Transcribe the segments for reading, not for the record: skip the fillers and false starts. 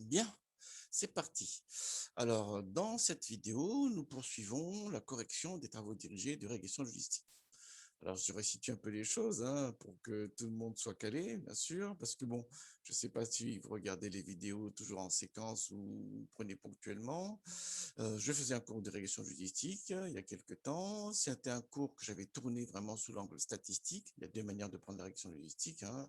Bien, c'est parti. Alors, dans cette vidéo, nous poursuivons la correction des travaux dirigés de régression logistique. Alors, je resitue un peu les choses hein, pour que tout le monde soit calé, bien sûr, parce que bon, je ne sais pas si vous regardez les vidéos toujours en séquence ou vous prenez ponctuellement. Je faisais un cours de régression logistique il y a quelques temps. C'était un cours que j'avais tourné vraiment sous l'angle statistique. Il y a deux manières de prendre la régression logistique, hein.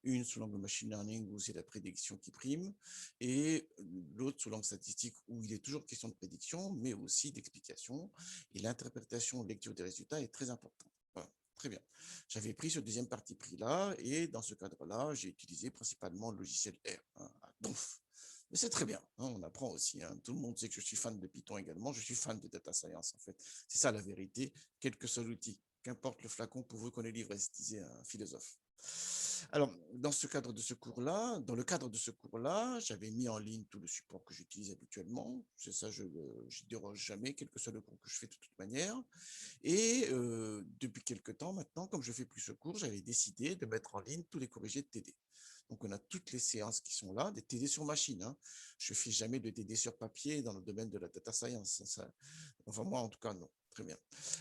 Une sous l'angle machine learning où c'est la prédiction qui prime, et l'autre sous l'angle statistique où il est toujours question de prédiction, mais aussi d'explication. Et l'interprétation, lecture des résultats est très importante. Voilà. Très bien. J'avais pris ce deuxième parti pris-là, et dans ce cadre-là, j'ai utilisé principalement le logiciel R, hein, Donf. Mais c'est très bien, hein, on apprend aussi. Hein. Tout le monde sait que je suis fan de Python également, je suis fan de data science en fait. C'est ça la vérité, quel que soit l'outil. Qu'importe le flacon pour vous qu'on est livré, disait un philosophe. Alors, dans ce cadre de ce cours-là, dans le cadre de ce cours-là, j'avais mis en ligne tout le support que j'utilise habituellement. C'est ça, je ne déroge jamais, quel que soit le cours que je fais de toute manière. Et depuis quelques temps maintenant, comme je ne fais plus ce cours, j'avais décidé de mettre en ligne tous les corrigés de TD. Donc, on a toutes les séances qui sont là, des TD sur machine. Hein. Je ne fais jamais de TD sur papier dans le domaine de la data science. Enfin, moi, en tout cas, non. Très bien.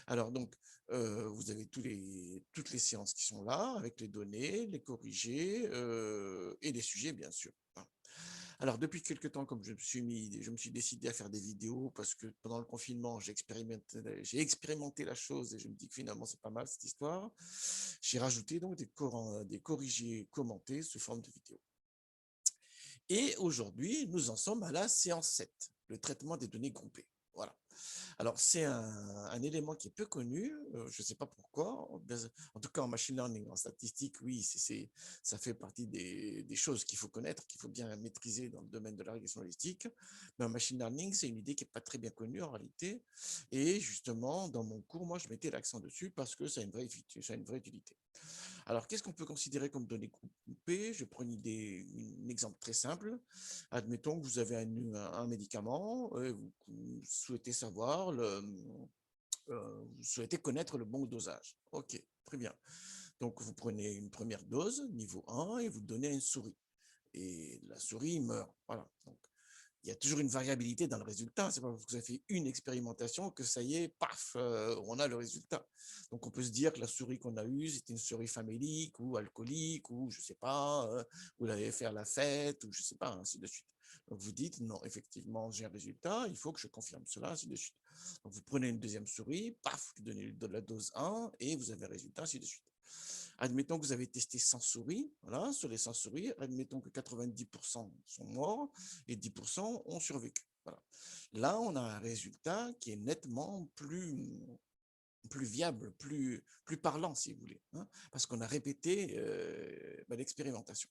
Alors, donc, vous avez toutes les séances qui sont là, avec les données, les corrigés et les sujets, bien sûr. Hein. Alors, depuis quelques temps, comme je me suis décidé à faire des vidéos parce que pendant le confinement, j'ai expérimenté la chose et je me dis que finalement, c'est pas mal cette histoire. J'ai rajouté donc des corrigés commentés sous forme de vidéo. Et aujourd'hui, nous en sommes à la séance 7, le traitement des données groupées. Voilà. Alors, c'est un élément qui est peu connu, je ne sais pas pourquoi, en tout cas en machine learning, en statistique, oui, ça fait partie des choses qu'il faut connaître, qu'il faut bien maîtriser dans le domaine de la régression logistique, mais en machine learning, c'est une idée qui n'est pas très bien connue en réalité, et justement, dans mon cours, moi, je mettais l'accent dessus parce que ça a une vraie utilité. Alors, qu'est-ce qu'on peut considérer comme données groupées? Je prends un exemple très simple. Admettons que vous avez un médicament, vous souhaitez savoir, vous souhaitez connaître le bon dosage. OK, très bien. Donc, vous prenez une première dose, niveau 1, et vous le donnez à une souris. Et la souris meurt. Voilà. Donc, il y a toujours une variabilité dans le résultat. C'est pas parce que vous avez fait une expérimentation que ça y est, paf, on a le résultat. Donc, on peut se dire que la souris qu'on a eue, c'était une souris famélique ou alcoolique ou je sais pas, vous l'avez fait à la fête ou je sais pas, ainsi de suite. Donc, vous dites, non, effectivement, j'ai un résultat, il faut que je confirme cela, ainsi de suite. Donc, vous prenez une deuxième souris, paf, vous donnez de la dose 1 et vous avez un résultat, ainsi de suite. Admettons que vous avez testé 100 souris, voilà, sur les 100 souris, admettons que 90% sont morts et 10% ont survécu. Voilà. Là, on a un résultat qui est nettement plus viable, plus parlant, si vous voulez, hein, parce qu'on a répété l'expérimentation.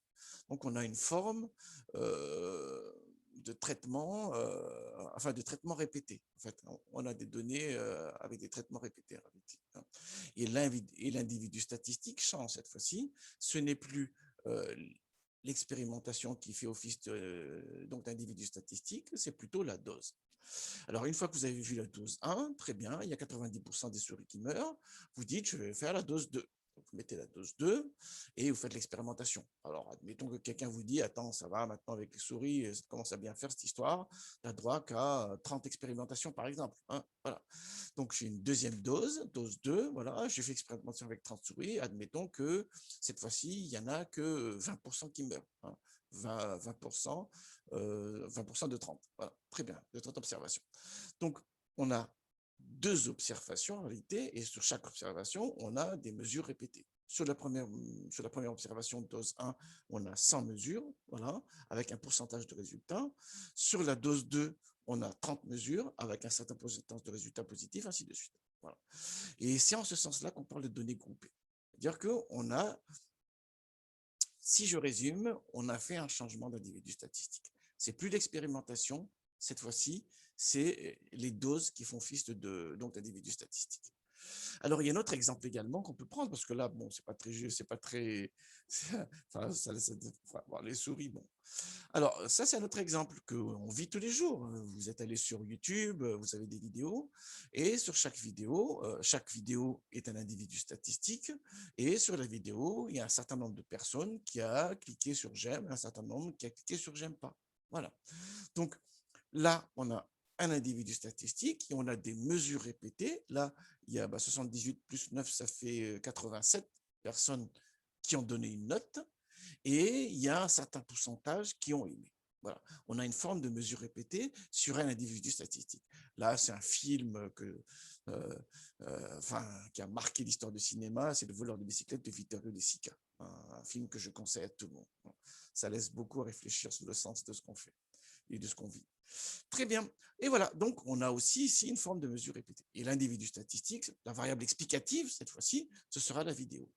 Donc, on a une forme de traitement, enfin de traitement répété. En fait, on a des données avec des traitements répétés. Hein. Et l'individu statistique change cette fois-ci. Ce n'est plus l'expérimentation qui fait office d'individu statistique, c'est plutôt la dose. Alors, une fois que vous avez vu la dose 1, très bien, il y a 90% des souris qui meurent, vous dites, je vais faire la dose 2. Donc, vous mettez la dose 2 et vous faites l'expérimentation. Alors, admettons que quelqu'un vous dit, attends, ça va maintenant avec les souris, ça commence à bien faire cette histoire, tu n'as droit qu'à 30 expérimentations, par exemple. Hein, voilà. Donc, j'ai une deuxième dose, dose 2, voilà, j'ai fait expérimentation avec 30 souris, admettons que cette fois-ci, il n'y en a que 20% qui meurent. Hein, 20%, 20% de 30. Voilà, très bien, de 30 observations. Donc, on a deux observations en réalité, et sur chaque observation, on a des mesures répétées. Sur la première observation, dose 1, on a 100 mesures, voilà, avec un pourcentage de résultats. Sur la dose 2, on a 30 mesures avec un certain pourcentage de résultats positifs, ainsi de suite. Voilà. Et c'est en ce sens-là qu'on parle de données groupées. C'est-à-dire qu'on a, si je résume, on a fait un changement d'individu statistique. C'est plus l'expérimentation, cette fois-ci, c'est les doses qui font office d'individus statistiques. Alors, il y a un autre exemple également qu'on peut prendre, parce que là, bon, c'est pas très, enfin, les souris, bon. Alors, ça, c'est un autre exemple qu'on vit tous les jours. Vous êtes allé sur YouTube, vous avez des vidéos, et sur chaque vidéo est un individu statistique, et sur la vidéo, il y a un certain nombre de personnes qui a cliqué sur j'aime, un certain nombre qui a cliqué sur j'aime pas. Voilà. Donc, là, on a un individu statistique et on a des mesures répétées. Là, il y a 78 plus 9, ça fait 87 personnes qui ont donné une note et il y a un certain pourcentage qui ont aimé. Voilà. On a une forme de mesure répétée sur un individu statistique. Là, c'est un film qui a marqué l'histoire du cinéma, c'est Le voleur de bicyclette de Vittorio De Sica, un film que je conseille à tout le monde. Ça laisse beaucoup à réfléchir sur le sens de ce qu'on fait et de ce qu'on vit. Très bien. Et voilà, donc on a aussi ici une forme de mesure répétée. Et l'individu statistique, la variable explicative, cette fois-ci, ce sera la vidéo.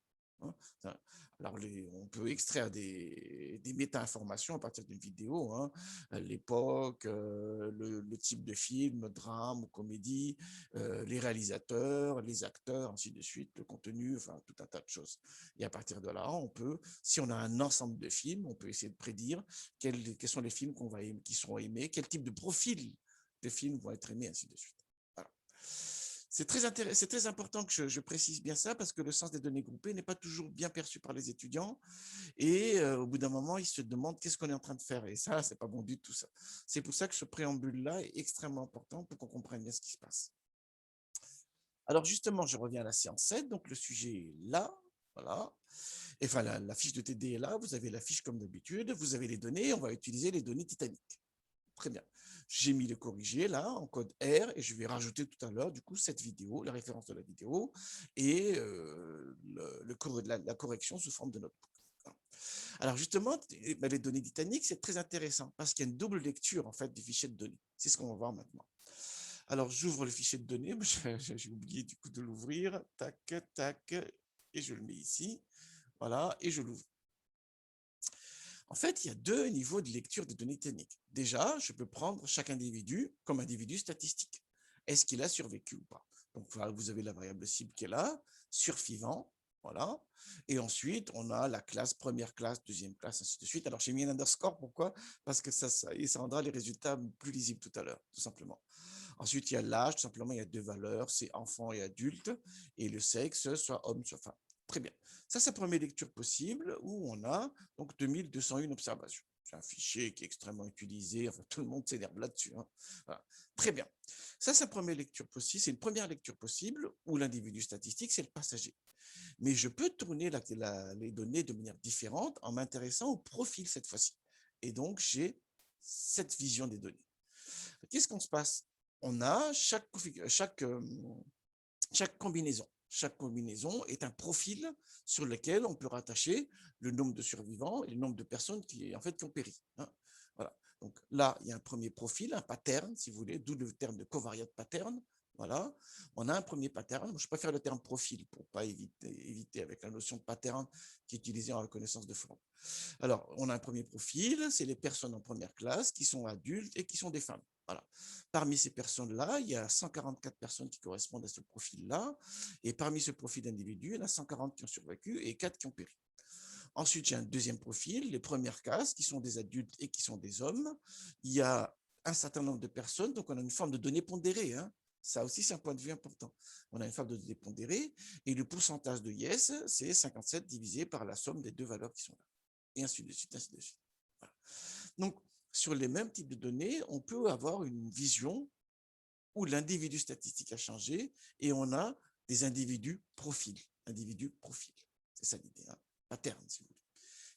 Alors, on peut extraire des méta-informations à partir d'une vidéo, l'époque, le type de film, drame ou comédie, les réalisateurs, les acteurs, ainsi de suite, le contenu, enfin tout un tas de choses. Et à partir de là, on peut, si on a un ensemble de films, on peut essayer de prédire quels sont les films qui seront aimés, quel type de profil de films vont être aimés, ainsi de suite. Voilà. C'est très important que je précise bien ça parce que le sens des données groupées n'est pas toujours bien perçu par les étudiants et au bout d'un moment, ils se demandent qu'est-ce qu'on est en train de faire et ça, c'est pas bon du tout ça. C'est pour ça que ce préambule-là est extrêmement important pour qu'on comprenne bien ce qui se passe. Alors justement, je reviens à la séance 7, donc le sujet est là, voilà. Et enfin, la fiche de TD est là, vous avez la fiche comme d'habitude, vous avez les données, on va utiliser les données Titanic. Très bien. J'ai mis le corrigé là en code R et je vais rajouter tout à l'heure du coup cette vidéo, la référence de la vidéo et la correction sous forme de notebook. Alors justement, les données Titanic, c'est très intéressant parce qu'il y a une double lecture en fait du fichier de données. C'est ce qu'on va voir maintenant. Alors j'ouvre le fichier de données, j'ai oublié du coup de l'ouvrir, tac, tac, et je le mets ici, voilà, et je l'ouvre. En fait, il y a deux niveaux de lecture des données Titanic. Déjà, je peux prendre chaque individu comme individu statistique. Est-ce qu'il a survécu ou pas? Donc, voilà, vous avez la variable cible qui est là, survivant, voilà. Et ensuite, on a la classe, première classe, deuxième classe, ainsi de suite. Alors, j'ai mis un underscore, pourquoi? Parce que ça rendra les résultats plus lisibles tout à l'heure, tout simplement. Ensuite, il y a l'âge, tout simplement, il y a deux valeurs, c'est enfant et adulte, et le sexe, soit homme, soit femme. Très bien. Ça, c'est la première lecture possible où on a donc 2201 observations. C'est un fichier qui est extrêmement utilisé, enfin, tout le monde s'énerve là-dessus. Voilà. Très bien. Ça, c'est la première lecture possible. C'est une première lecture possible où l'individu statistique, c'est le passager. Mais je peux tourner les données de manière différente en m'intéressant au profil cette fois-ci. Et donc, j'ai cette vision des données. Qu'est-ce qu'on se passe? On a chaque combinaison. Chaque combinaison est un profil sur lequel on peut rattacher le nombre de survivants et le nombre de personnes qui ont péri. Voilà. Donc là, il y a un premier profil, un pattern, si vous voulez, d'où le terme de covariate pattern. Voilà, on a un premier pattern. Je préfère le terme profil pour ne pas éviter avec la notion de pattern qui est utilisée en reconnaissance de forme. Alors, on a un premier profil, c'est les personnes en première classe qui sont adultes et qui sont des femmes. Voilà. Parmi ces personnes-là, il y a 144 personnes qui correspondent à ce profil-là. Et parmi ce profil d'individus, il y en a 140 qui ont survécu et 4 qui ont péri. Ensuite, il y a un deuxième profil, les premières classes, qui sont des adultes et qui sont des hommes. Il y a un certain nombre de personnes, donc on a une forme de données pondérées. Ça aussi, c'est un point de vue important. On a une forme de données pondérées et le pourcentage de yes, c'est 57 divisé par la somme des deux valeurs qui sont là. Et ainsi de suite, ainsi de suite. Voilà. Donc, sur les mêmes types de données, on peut avoir une vision où l'individu statistique a changé et on a des individus profils. C'est ça l'idée, pattern, si vous voulez.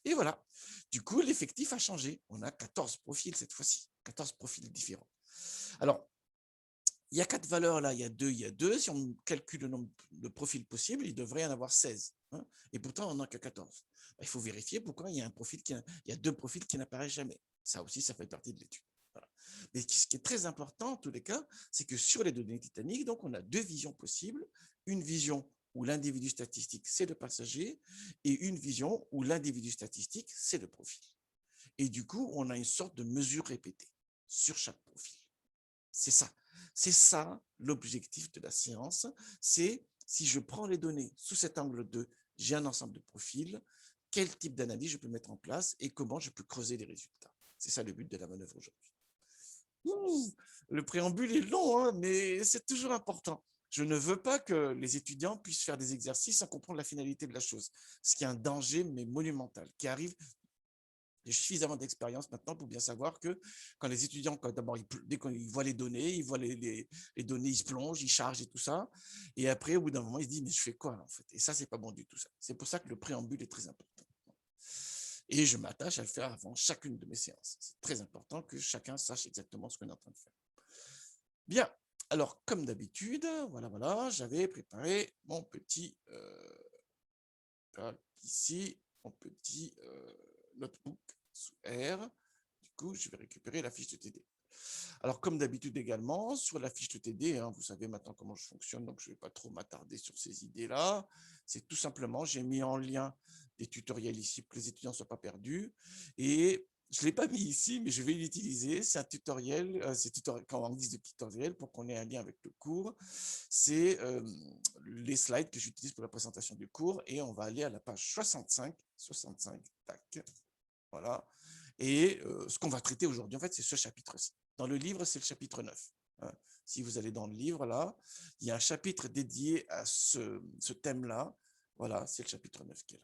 Et voilà. Du coup, l'effectif a changé. On a 14 profils cette fois-ci. 14 profils différents. Alors, il y a 4 valeurs là, il y a 2, il y a 2. Si on calcule le nombre de profils possibles, il devrait y en avoir 16. Et pourtant, on n'en a que 14. Il faut vérifier pourquoi il y a 2 profils qui n'apparaissent jamais. Ça aussi, ça fait partie de l'étude. Voilà. Mais ce qui est très important, en tous les cas, c'est que sur les données Titanic, donc on a 2 visions possibles. Une vision où l'individu statistique, c'est le passager, et une vision où l'individu statistique, c'est le profil. Et du coup, on a une sorte de mesure répétée sur chaque profil. C'est ça. C'est ça l'objectif de la séance. C'est si je prends les données sous cet angle de j'ai un ensemble de profils, quel type d'analyse je peux mettre en place et comment je peux creuser les résultats. C'est ça le but de la manœuvre aujourd'hui. Le préambule est long, mais c'est toujours important. Je ne veux pas que les étudiants puissent faire des exercices sans comprendre la finalité de la chose, ce qui est un danger mais monumental, qui arrive J'ai suffisamment d'expérience maintenant pour bien savoir que quand les étudiants, d'abord, dès qu'ils voient les données, ils voient les données, ils se plongent, ils chargent et tout ça. Et après, au bout d'un moment, ils se disent, mais je fais quoi là, en fait? Et ça, c'est pas bon du tout ça. C'est pour ça que le préambule est très important. Et je m'attache à le faire avant chacune de mes séances. C'est très important que chacun sache exactement ce qu'on est en train de faire. Bien, alors comme d'habitude, voilà, j'avais préparé mon petit, ici, mon petit notebook sous R. Du coup, je vais récupérer la fiche de TD. Alors, comme d'habitude également, sur la fiche de TD, vous savez maintenant comment je fonctionne, donc je ne vais pas trop m'attarder sur ces idées-là. C'est tout simplement, j'ai mis en lien des tutoriels ici pour que les étudiants ne soient pas perdus. Et je ne l'ai pas mis ici, mais je vais l'utiliser. C'est un tutoriel, quand on dit de tutoriel, pour qu'on ait un lien avec le cours. C'est les slides que j'utilise pour la présentation du cours. Et on va aller à la page 65, tac, voilà. Et ce qu'on va traiter aujourd'hui, en fait, c'est ce chapitre-ci. Dans le livre, c'est le chapitre 9. Si vous allez dans le livre, là, il y a un chapitre dédié à ce thème-là. Voilà, c'est le chapitre 9 qui est là.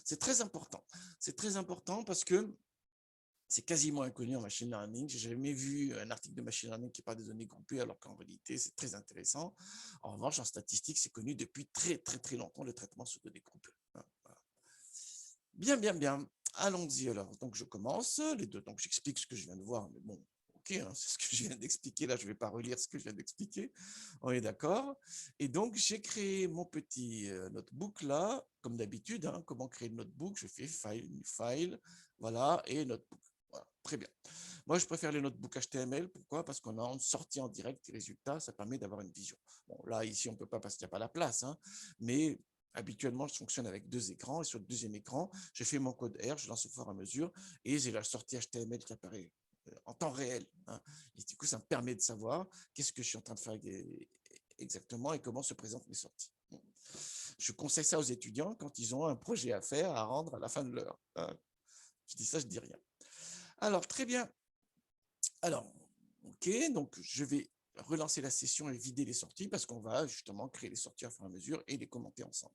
C'est très important. C'est très important parce que c'est quasiment inconnu en machine learning. J'ai jamais vu un article de machine learning qui parle des données groupées, alors qu'en réalité, c'est très intéressant. En revanche, en statistique, c'est connu depuis très, très, très longtemps, le traitement sur données groupées. Voilà. Bien, bien, bien. Allons-y alors. Donc, je commence. Les deux. Donc, j'explique ce que je viens de voir. Mais bon, ok, c'est ce que je viens d'expliquer. Là, je ne vais pas relire ce que je viens d'expliquer. On est d'accord. Et donc, j'ai créé mon petit notebook là, comme d'habitude. Comment créer le notebook? Je fais File, New File. Voilà, et Notebook. Voilà, très bien. Moi, je préfère les notebooks HTML. Pourquoi? Parce qu'on a une sortie en direct des résultats. Ça permet d'avoir une vision. Bon, là, ici, on ne peut pas parce qu'il n'y a pas la place. Mais habituellement, je fonctionne avec deux écrans et sur le deuxième écran, je fais mon code R, je lance au fur et à mesure et j'ai la sortie HTML qui apparaît en temps réel. Et du coup, ça me permet de savoir qu'est-ce que je suis en train de faire exactement et comment se présentent mes sorties. Je conseille ça aux étudiants quand ils ont un projet à faire, à rendre à la fin de l'heure. Je dis ça, je dis rien. Alors, très bien. Alors, ok, donc je vais relancer la session et vider les sorties parce qu'on va justement créer les sorties à fur et à mesure et les commenter ensemble,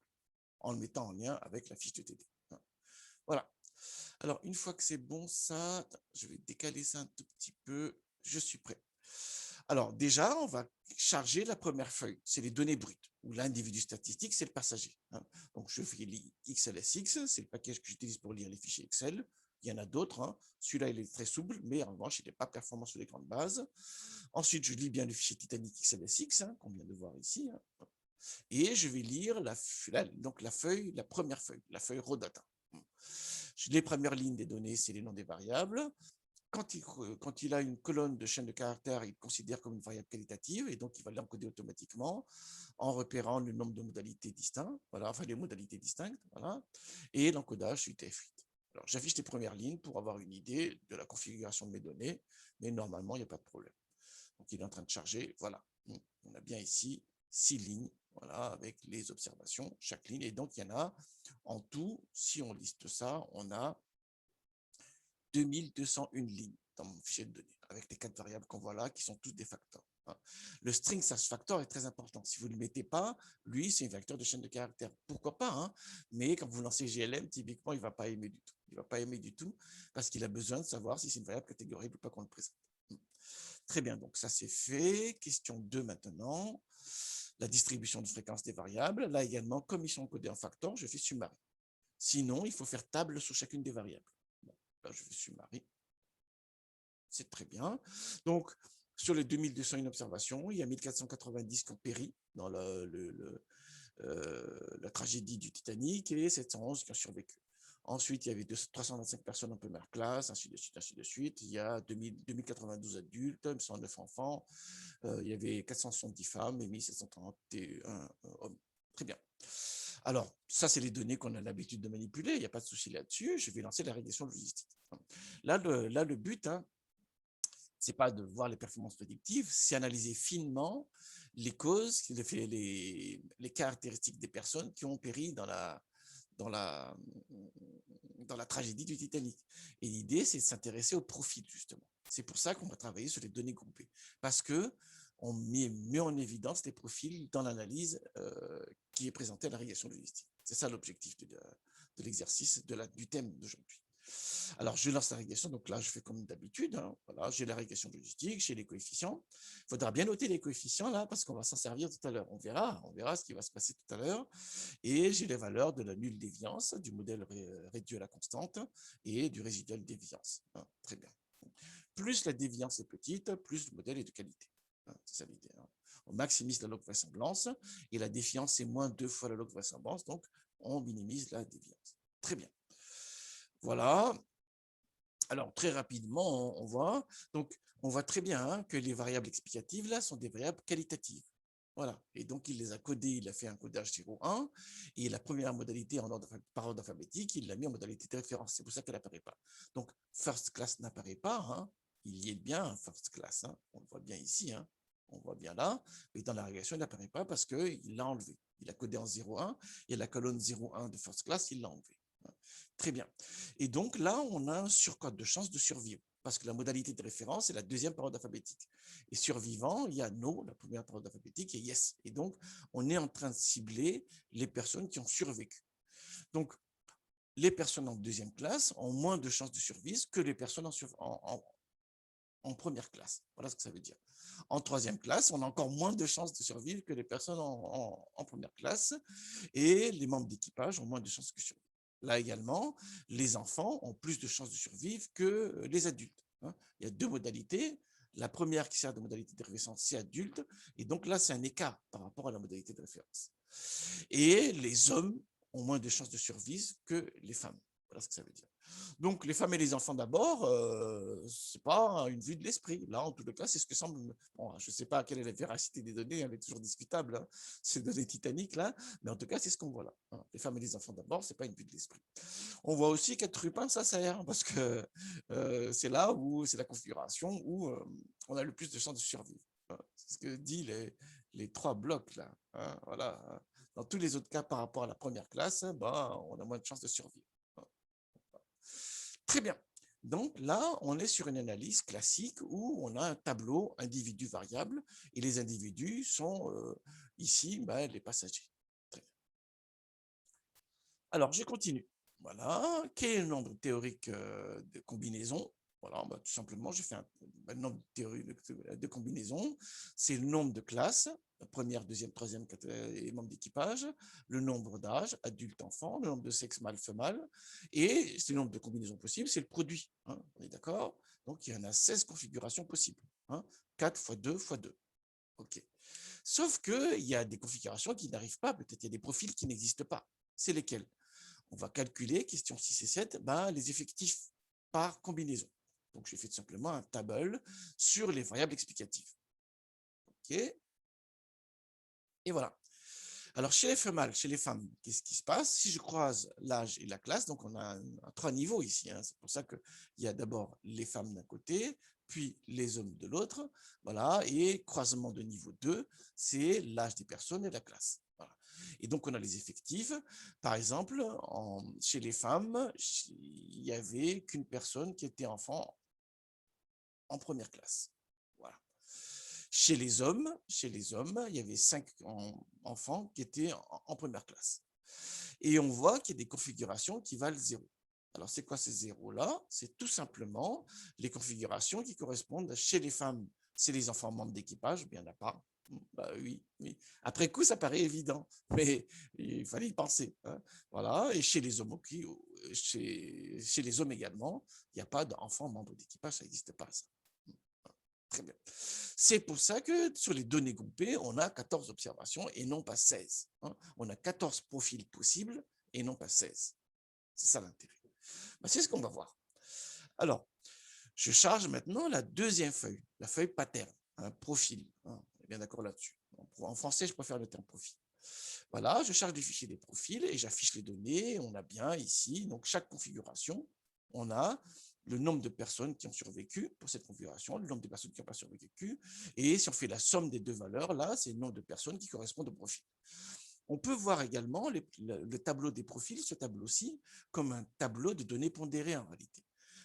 en le mettant en lien avec la fiche de TD. Voilà. Alors, une fois que c'est bon, ça, je vais décaler ça un tout petit peu. Je suis prêt. Alors, déjà, on va charger la première feuille. C'est les données brutes, où l'individu statistique, c'est le passager. Donc, je fais XLSX, c'est le package que j'utilise pour lire les fichiers Excel. Il y en a d'autres. Celui-là, il est très souple, mais en revanche, il n'est pas performant sur les grandes bases. Ensuite, je lis bien le fichier Titanic XLSX, qu'on vient de voir ici. Et je vais lire donc la première feuille, la feuille raw data. Les premières lignes des données, c'est les noms des variables. Quand il a une colonne de chaîne de caractères, il considère comme une variable qualitative et donc il va l'encoder automatiquement en repérant le nombre de modalités distinctes, voilà, enfin les modalités distinctes, voilà, et l'encodage suite F8. Alors j'affiche les premières lignes pour avoir une idée de la configuration de mes données, mais normalement il n'y a pas de problème. Donc il est en train de charger, voilà, on a bien ici 6 lignes, voilà, avec les observations, chaque ligne, et donc il y en a en tout, si on liste ça, on a 2201 lignes dans mon fichier de données, avec les 4 variables qu'on voit là, qui sont tous des facteurs. Le string sash factor est très important. Si vous ne le mettez pas, lui, c'est un vecteur de chaîne de caractères. Pourquoi pas, mais quand vous lancez GLM, typiquement, il ne va pas aimer du tout. Il ne va pas aimer du tout parce qu'il a besoin de savoir si c'est une variable catégorique ou pas qu'on le présente. Très bien, donc ça c'est fait. Question 2 maintenant. La distribution de fréquence des variables. Là également, comme ils sont codés en factor, je fais summary. Sinon, il faut faire table sur chacune des variables. Bon, là, je fais summary. C'est très bien. Donc, sur les 2201 observations, il y a 1490 qui ont péri dans la tragédie du Titanic et 711 qui ont survécu. Ensuite, il y avait 325 personnes en première classe, ainsi de suite, ainsi de suite. Il y a 2092 adultes, 109 enfants. Il y avait 470 femmes et 1731 hommes. Très bien. Alors, ça, c'est les données qu'on a l'habitude de manipuler. Il n'y a pas de souci là-dessus. Je vais lancer la régression logistique. Là, le but, c'est pas de voir les performances prédictives, c'est analyser finement les causes, les caractéristiques des personnes qui ont péri dans la tragédie du Titanic. Et l'idée, c'est de s'intéresser au profil, justement. C'est pour ça qu'on va travailler sur les données groupées. Parce que on met mieux en évidence les profils dans l'analyse qui est présentée à la régression logistique. C'est ça l'objectif de l'exercice du thème d'aujourd'hui. Alors, je lance la régression. Donc là, je fais comme d'habitude. Hein. Voilà, j'ai la régression logistique, j'ai les coefficients. Il faudra bien noter les coefficients là, parce qu'on va s'en servir tout à l'heure. On verra ce qui va se passer tout à l'heure. Et j'ai les valeurs de la nulle déviance, du modèle réduit à la constante et du résiduel déviance. Hein, très bien. Plus la déviance est petite, plus le modèle est de qualité. Hein, c'est ça l'idée. Hein. On maximise la log vraisemblance et la défiance est moins 2 fois la log vraisemblance, donc on minimise la déviance. Très bien. Voilà. Alors, très rapidement, on voit. Donc, on voit très bien hein, que les variables explicatives, là, sont des variables qualitatives. Voilà. Et donc, il les a codées, il a fait un codage 0,1. Et la première modalité par ordre alphabétique, il l'a mis en modalité de référence. C'est pour ça qu'elle n'apparaît pas. Donc, first class n'apparaît pas. Hein. Il y est bien, first class. Hein. On le voit bien ici. Hein. On le voit bien là. Mais dans la régression, il n'apparaît pas parce qu'il l'a enlevé. Il a codé en 0,1. Et la colonne 0,1 de first class, il l'a enlevé. Très bien. Et donc là, on a un surcode de chance de survivre, parce que la modalité de référence est la deuxième parole alphabétique. Et survivant, il y a no, la première parole alphabétique, et yes. Et donc, on est en train de cibler les personnes qui ont survécu. Donc, les personnes en deuxième classe ont moins de chances de survie que les personnes en première classe. Voilà ce que ça veut dire. En troisième classe, on a encore moins de chances de survivre que les personnes en première classe, et les membres d'équipage ont moins de chances que survivre. Là également, les enfants ont plus de chances de survivre que les adultes. Hein. Il y a deux modalités. La première qui sert de modalité de référence, c'est adulte. Et donc là, c'est un écart par rapport à la modalité de référence. Et les hommes ont moins de chances de survie que les femmes. Voilà ce que ça veut dire. Donc, les femmes et les enfants d'abord, ce n'est pas une vue de l'esprit. Là, en tout cas, c'est ce que semble. Bon, je ne sais pas quelle est la véracité des données, elle est toujours discutable, hein, ces données titaniques là, mais en tout cas, c'est ce qu'on voit là. Hein. Les femmes et les enfants d'abord, ce n'est pas une vue de l'esprit. On voit aussi qu'être humain, ça sert, parce que c'est là où c'est la configuration où on a le plus de chances de survie. Hein. C'est ce que disent les trois blocs là. Hein, voilà. Dans tous les autres cas, par rapport à la première classe, bah, on a moins de chances de survivre. Très bien. Donc là, on est sur une analyse classique où on a un tableau individu-variable et les individus sont ici les passagers. Très bien. Alors, je continue. Voilà. Quel est le nombre théorique de combinaisons? Voilà, tout simplement, j'ai fait un nombre théorique de combinaisons. C'est le nombre de classes, première, deuxième, troisième, et membres d'équipage, le nombre d'âge, adulte, enfant, le nombre de sexe mâle, femelle, et c'est le nombre de combinaisons possibles, c'est le produit. Hein, on est d'accord? Donc, il y en a 16 configurations possibles. Hein, 4 fois 2 fois 2. OK. Sauf qu'il y a des configurations qui n'arrivent pas, peut-être il y a des profils qui n'existent pas. C'est lesquels? On va calculer, question 6 et 7, les effectifs par combinaison. Donc, j'ai fait tout simplement un table sur les variables explicatives. OK. Et voilà. Alors, chez les femelles, chez les femmes, qu'est-ce qui se passe? Si je croise l'âge et la classe, donc on a 3 niveaux ici. Hein, c'est pour ça qu'il y a d'abord les femmes d'un côté, puis les hommes de l'autre. Voilà. Et croisement de niveau 2, c'est l'âge des personnes et la classe. Voilà. Et donc, on a les effectifs. Par exemple, chez les femmes, il n'y avait qu'une personne qui était enfant en première classe. Voilà. Chez les hommes, il y avait 5 enfants qui étaient en première classe. Et on voit qu'il y a des configurations qui valent 0. Alors, c'est quoi ces zéros-là? C'est tout simplement les configurations qui correspondent chez les femmes, c'est les enfants membres d'équipage, bien il n'y en a pas. Bah, oui, oui. Après coup, ça paraît évident, mais il fallait y penser. Hein. Voilà. Et chez les hommes, chez les hommes également, il n'y a pas d'enfants membres d'équipage, ça n'existe pas. Ça. Très bien. C'est pour ça que sur les données groupées, on a 14 observations et non pas 16. Hein. On a 14 profils possibles et non pas 16. C'est ça l'intérêt. C'est ce qu'on va voir. Alors, je charge maintenant la deuxième feuille, la feuille pattern, un profil. Hein. On est bien d'accord là-dessus. En français, je préfère le terme profil. Voilà, je charge des fichiers des profils et j'affiche les données. On a bien ici, donc chaque configuration, on a le nombre de personnes qui ont survécu pour cette configuration, le nombre de personnes qui n'ont pas survécu. Et si on fait la somme des deux valeurs, là, c'est le nombre de personnes qui correspondent au profil. On peut voir également le tableau des profils, ce tableau-ci, comme un tableau de données pondérées en réalité.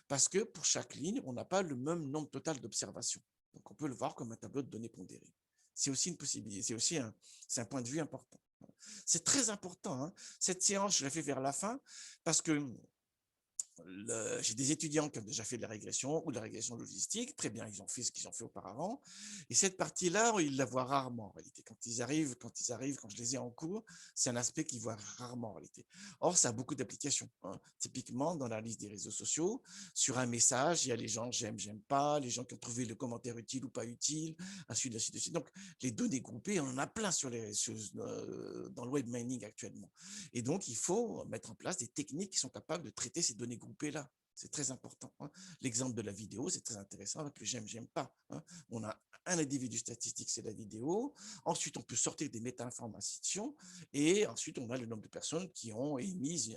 Parce que pour chaque ligne, on n'a pas le même nombre total d'observations. Donc, on peut le voir comme un tableau de données pondérées. C'est aussi une possibilité, c'est aussi un point de vue important. C'est très important. Hein. Cette séance, je la fais vers la fin parce que j'ai des étudiants qui ont déjà fait de la régression ou de la régression logistique. Très bien, ils ont fait ce qu'ils ont fait auparavant. Et cette partie-là, ils la voient rarement en réalité. Quand quand je les ai en cours, c'est un aspect qu'ils voient rarement en réalité. Or, ça a beaucoup d'applications. Hein. Typiquement, dans la liste des réseaux sociaux, sur un message, il y a les gens j'aime, j'aime pas, les gens qui ont trouvé le commentaire utile ou pas utile, ainsi de suite. Donc, les données groupées, on en a plein dans le web mining actuellement. Et donc, il faut mettre en place des techniques qui sont capables de traiter ces données groupées-là. C'est très important. Hein. L'exemple de la vidéo, c'est très intéressant avec le j'aime, j'aime pas. Hein. On a un individu statistique, c'est la vidéo. Ensuite, on peut sortir des méta-informations. Et ensuite, on a le nombre de personnes qui ont émis,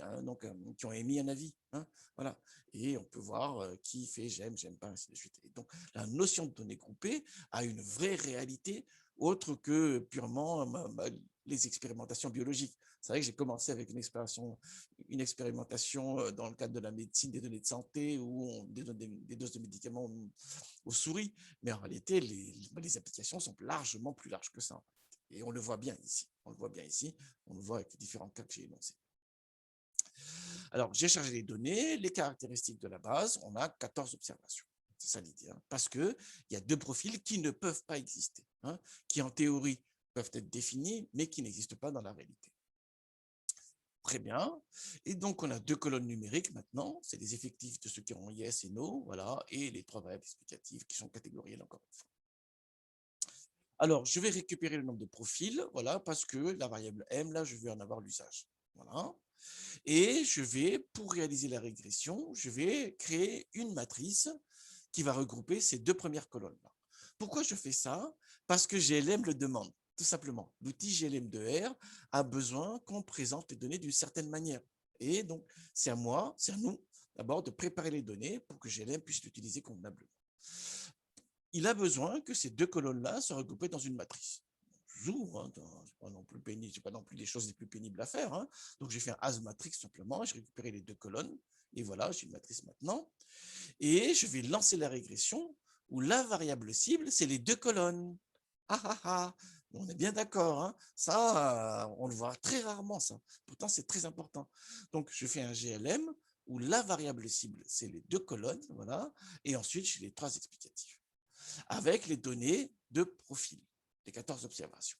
qui ont émis un avis. Hein. Voilà. Et on peut voir qui fait j'aime, j'aime pas, ainsi de suite. Et donc, la notion de données groupées a une vraie réalité autre que purement les expérimentations biologiques. C'est vrai que j'ai commencé avec une expérimentation dans le cadre de la médecine des données de santé où on donne des doses de médicaments aux souris, mais en réalité, les applications sont largement plus larges que ça. Et on le voit bien ici. On le voit bien ici. On le voit avec les différents cas que j'ai énoncés. Alors, j'ai chargé les données, les caractéristiques de la base. On a 14 observations. C'est ça l'idée. Hein, parce qu'il y a deux profils qui ne peuvent pas exister, hein, qui en théorie peuvent être définis, mais qui n'existent pas dans la réalité. Très bien. Et donc, on a deux colonnes numériques maintenant. C'est les effectifs de ceux qui ont yes et no, voilà, et les trois variables explicatives qui sont catégorielles encore une fois. Alors, je vais récupérer le nombre de profils, voilà, parce que la variable m, là, je vais en avoir l'usage. Voilà. Et je vais, pour réaliser la régression, je vais créer une matrice qui va regrouper ces deux premières colonnes-là. Pourquoi je fais ça? Parce que GLM le demande, tout simplement. L'outil GLM2R a besoin qu'on présente les données d'une certaine manière. Et donc, c'est à moi, c'est à nous, d'abord, de préparer les données pour que GLM puisse l'utiliser convenablement. Il a besoin que ces deux colonnes-là soient regroupées dans une matrice. Toujours, hein, c'est pas non plus pénible, c'est pas non plus les choses les plus pénibles à faire. Hein. Donc, j'ai fait un as matrix simplement, j'ai récupéré les deux colonnes, et voilà, j'ai une matrice maintenant. Et je vais lancer la régression où la variable cible, c'est les deux colonnes. Ah ah ah, on est bien d'accord. Hein. Ça, on le voit très rarement, ça. Pourtant, c'est très important. Donc, je fais un GLM où la variable cible, c'est les deux colonnes, voilà, et ensuite, j'ai les trois explicatifs avec les données de profil, les 14 observations.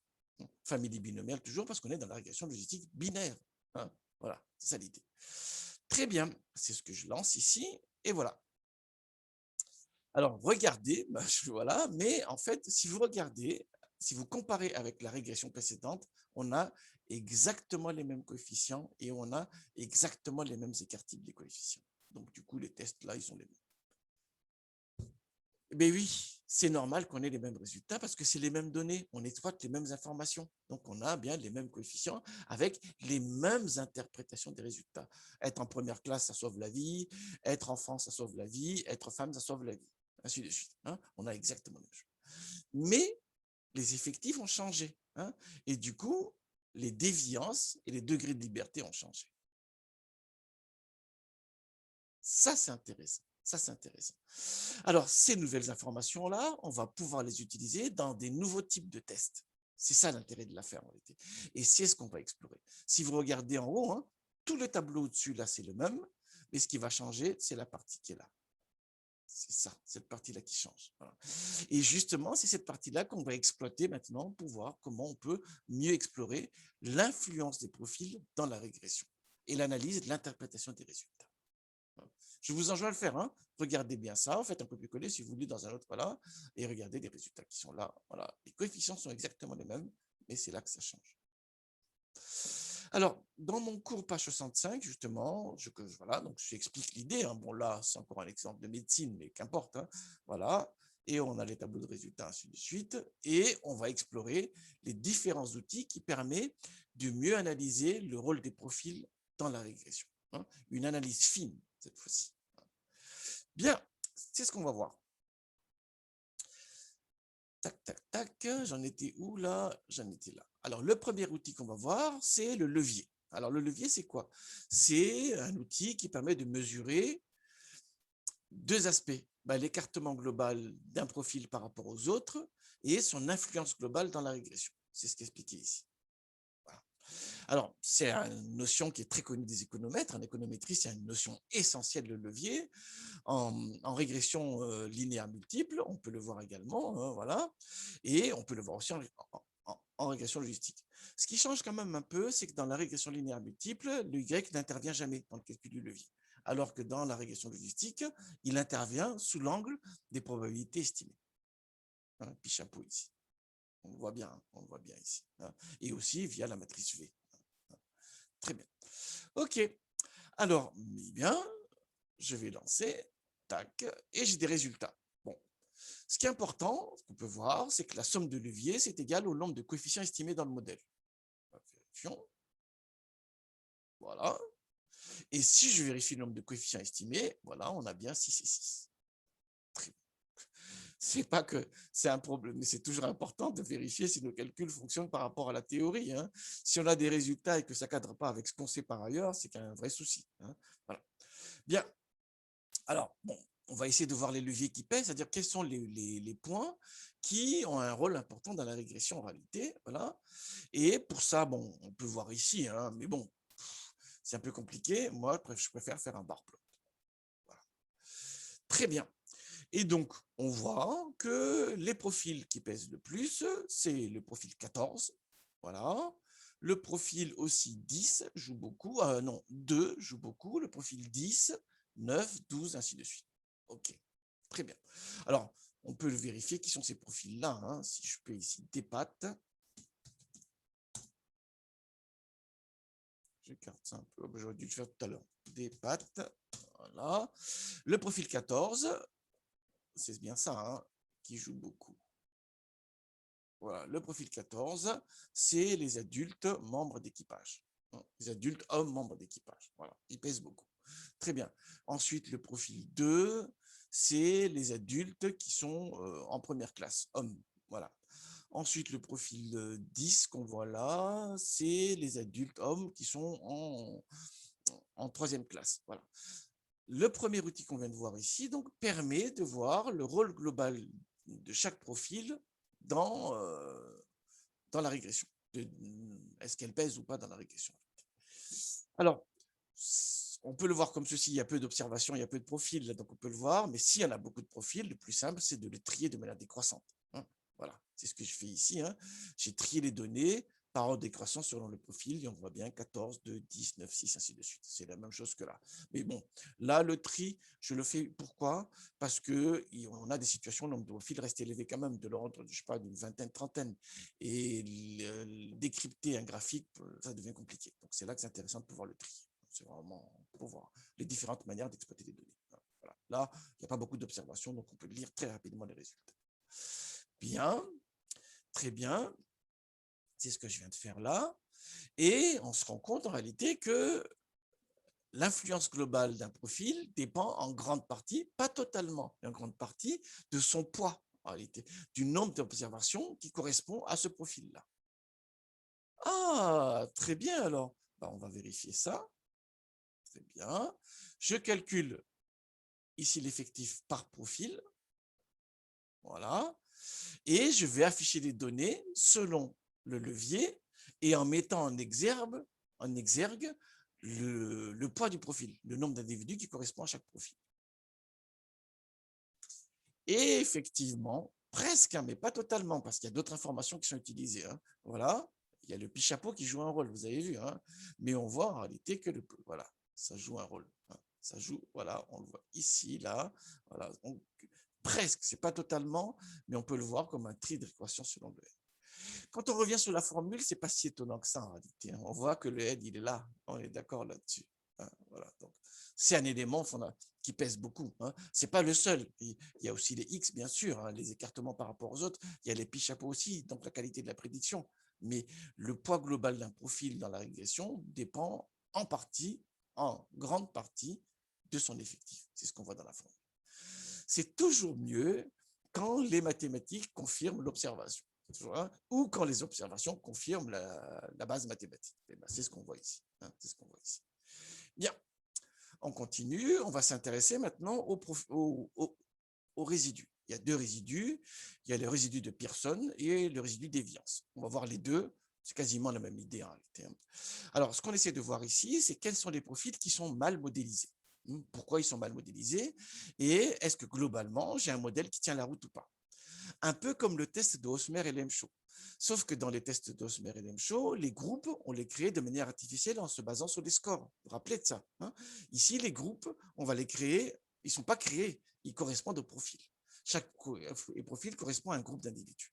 Famille binomiale toujours parce qu'on est dans la régression logistique binaire. Hein. Voilà, c'est ça l'idée. Très bien, c'est ce que je lance ici, et voilà. Alors, regardez, voilà, mais en fait, si vous regardez, si vous comparez avec la régression précédente, on a exactement les mêmes coefficients et on a exactement les mêmes écarts types des coefficients. Donc, du coup, les tests, là, ils sont les mêmes. Mais oui, c'est normal qu'on ait les mêmes résultats parce que c'est les mêmes données, on exploite les mêmes informations. Donc, on a bien les mêmes coefficients avec les mêmes interprétations des résultats. Être en première classe, ça sauve la vie. Être enfant, ça sauve la vie. Être femme, ça sauve la vie. Ainsi de suite. Hein. On a exactement la même chose. Mais les effectifs ont changé. Hein. Et du coup, les déviances et les degrés de liberté ont changé. Ça, c'est intéressant. Ça, c'est intéressant. Alors, ces nouvelles informations-là, on va pouvoir les utiliser dans des nouveaux types de tests. C'est ça l'intérêt de l'affaire en réalité. Et c'est ce qu'on va explorer. Si vous regardez en haut, hein, tout le tableau au-dessus, là, c'est le même, mais ce qui va changer, c'est la partie qui est là. C'est ça, cette partie-là qui change. Voilà. Et justement, c'est cette partie-là qu'on va exploiter maintenant pour voir comment on peut mieux explorer l'influence des profils dans la régression et l'analyse et l'interprétation des résultats. Je vous enjoins à le faire. Hein. Regardez bien ça, faites un copier-coller si vous voulez dans un autre là, et regardez les résultats qui sont là. Voilà. Les coefficients sont exactement les mêmes, mais c'est là que ça change. Alors, dans mon cours page 65, justement, voilà, donc j'explique l'idée. Hein. Bon, là, c'est encore un exemple de médecine, mais qu'importe. Hein. Voilà. Et on a les tableaux de résultats, ainsi de suite. Et on va explorer les différents outils qui permettent de mieux analyser le rôle des profils dans la régression. Hein. Une analyse fine, cette fois-ci. Bien, c'est ce qu'on va voir. Tac, tac, tac, j'en étais où là? J'en étais là. Alors, le premier outil qu'on va voir, c'est le levier. Alors, le levier, c'est quoi? C'est un outil qui permet de mesurer deux aspects. L'écartement global d'un profil par rapport aux autres et son influence globale dans la régression. C'est ce qui est expliqué ici. Voilà. Alors, c'est une notion qui est très connue des économètres. En économétrie, c'est une notion essentielle, le levier. En régression linéaire multiple, on peut le voir également, hein, voilà. Et on peut le voir aussi en régression logistique. Ce qui change quand même un peu, c'est que dans la régression linéaire multiple, le Y n'intervient jamais dans le calcul du levier. Alors que dans la régression logistique, il intervient sous l'angle des probabilités estimées. Un petit chapeau ici. On le voit bien, hein, on le voit bien ici. Hein. Et aussi via la matrice V. Très bien. OK. Alors, bien, je vais lancer, tac, et j'ai des résultats. Bon. Ce qui est important, ce qu'on peut voir, c'est que la somme de leviers, c'est égal au nombre de coefficients estimés dans le modèle. Vérifions. Voilà. Et si je vérifie le nombre de coefficients estimés, voilà, on a bien 6 et 6. C'est pas que c'est un problème, mais c'est toujours important de vérifier si nos calculs fonctionnent par rapport à la théorie. Hein. Si on a des résultats et que ça ne cadre pas avec ce qu'on sait par ailleurs, c'est qu'il y a un vrai souci. Hein. Voilà. Bien. Alors, bon, on va essayer de voir les leviers qui pèsent, c'est-à-dire quels sont les points qui ont un rôle important dans la régression en réalité. Voilà. Et pour ça, bon, on peut voir ici, hein, mais bon, c'est un peu compliqué. Moi, je préfère faire un bar plot. Voilà. Très bien. Et donc, on voit que les profils qui pèsent le plus, c'est le profil 14. Voilà. Le profil aussi 10 joue beaucoup. Non, 2 joue beaucoup. Le profil 10, 9, 12, ainsi de suite. OK. Très bien. Alors, on peut vérifier qui sont ces profils-là. Hein. Si je peux ici dépatte. J'écarte ça un peu. J'aurais dû le faire tout à l'heure. Dépatte. Voilà. Le profil 14, c'est bien ça, hein, qui joue beaucoup. Voilà, le profil 14, c'est les adultes membres d'équipage. Les adultes hommes membres d'équipage. Voilà, ils pèsent beaucoup. Très bien. Ensuite, le profil 2, c'est les adultes qui sont en première classe, hommes. Voilà. Ensuite, le profil 10 qu'on voit là, c'est les adultes hommes qui sont en troisième classe. Voilà. Le premier outil qu'on vient de voir ici donc, permet de voir le rôle global de chaque profil dans la régression. Est-ce qu'elle pèse ou pas dans la régression? Alors, on peut le voir comme ceci, il y a peu d'observations, il y a peu de profils, donc on peut le voir, mais s'il y en a beaucoup de profils, le plus simple, c'est de les trier de manière décroissante. Hein. Voilà, c'est ce que je fais ici. Hein. J'ai trié les données par ordre décroissant selon le profil, et on voit bien 14, 2, 10, 9, 6, ainsi de suite. C'est la même chose que là. Mais bon, là, le tri, je le fais, pourquoi? Parce qu'on a des situations où le nombre de profils reste élevé quand même, de l'ordre, je sais pas, d'une vingtaine, trentaine. Et décrypter un graphique, ça devient compliqué. Donc, c'est là que c'est intéressant de pouvoir le tri. C'est vraiment pour voir les différentes manières d'exploiter des données. Voilà. Là, il n'y a pas beaucoup d'observations, donc on peut lire très rapidement les résultats. Bien, très bien. C'est ce que je viens de faire là. Et on se rend compte en réalité que l'influence globale d'un profil dépend en grande partie, pas totalement, mais en grande partie, de son poids, en réalité, du nombre d'observations qui correspond à ce profil-là. Ah, très bien alors. Ben, on va vérifier ça. Très bien. Je calcule ici l'effectif par profil. Voilà. Et je vais afficher les données selon le levier et en mettant en exergue le poids du profil, le nombre d'individus qui correspond à chaque profil. Et effectivement, presque, hein, mais pas totalement, parce qu'il y a d'autres informations qui sont utilisées. Hein. Voilà. Il y a le petit chapeau qui joue un rôle, vous avez vu. Hein. Mais on voit en réalité que voilà, ça joue un rôle. Hein. Ça joue, voilà, on le voit ici, là. Voilà. Donc, presque, c'est pas totalement, mais on peut le voir comme un tri d'équation selon le N. Quand on revient sur la formule, c'est pas si étonnant que ça en réalité. Hein. On voit que le N, il est là. On est d'accord là-dessus. Hein. Voilà. Donc, c'est un élément qui pèse beaucoup. Hein. C'est pas le seul. Il y a aussi les X, bien sûr, hein, les écartements par rapport aux autres. Il y a les pi chapeaux aussi, donc la qualité de la prédiction. Mais le poids global d'un profil dans la régression dépend en partie, en grande partie, de son effectif. C'est ce qu'on voit dans la formule. C'est toujours mieux quand les mathématiques confirment l'observation. Ou quand les observations confirment la base mathématique. Ben, c'est ce qu'on voit ici. Hein, c'est ce qu'on voit ici. Bien, on continue. On va s'intéresser maintenant aux résidus. Il y a deux résidus. Il y a le résidu de Pearson et le résidu d'éviance. On va voir les deux C'est quasiment la même idée en réalité. Alors, ce qu'on essaie de voir ici, c'est quels sont les profils qui sont mal modélisés. Pourquoi ils sont mal modélisés? Et est-ce que globalement, j'ai un modèle qui tient la route ou pas? Un peu comme le test de Hosmer et Lemcho. Sauf que dans les tests d'Hosmer et Lemcho, les groupes, on les crée de manière artificielle en se basant sur les scores. Vous vous rappelez de ça, hein? Ici, les groupes, on va les créer, ils ne sont pas créés, ils correspondent au profil. Chaque profil correspond à un groupe d'individus.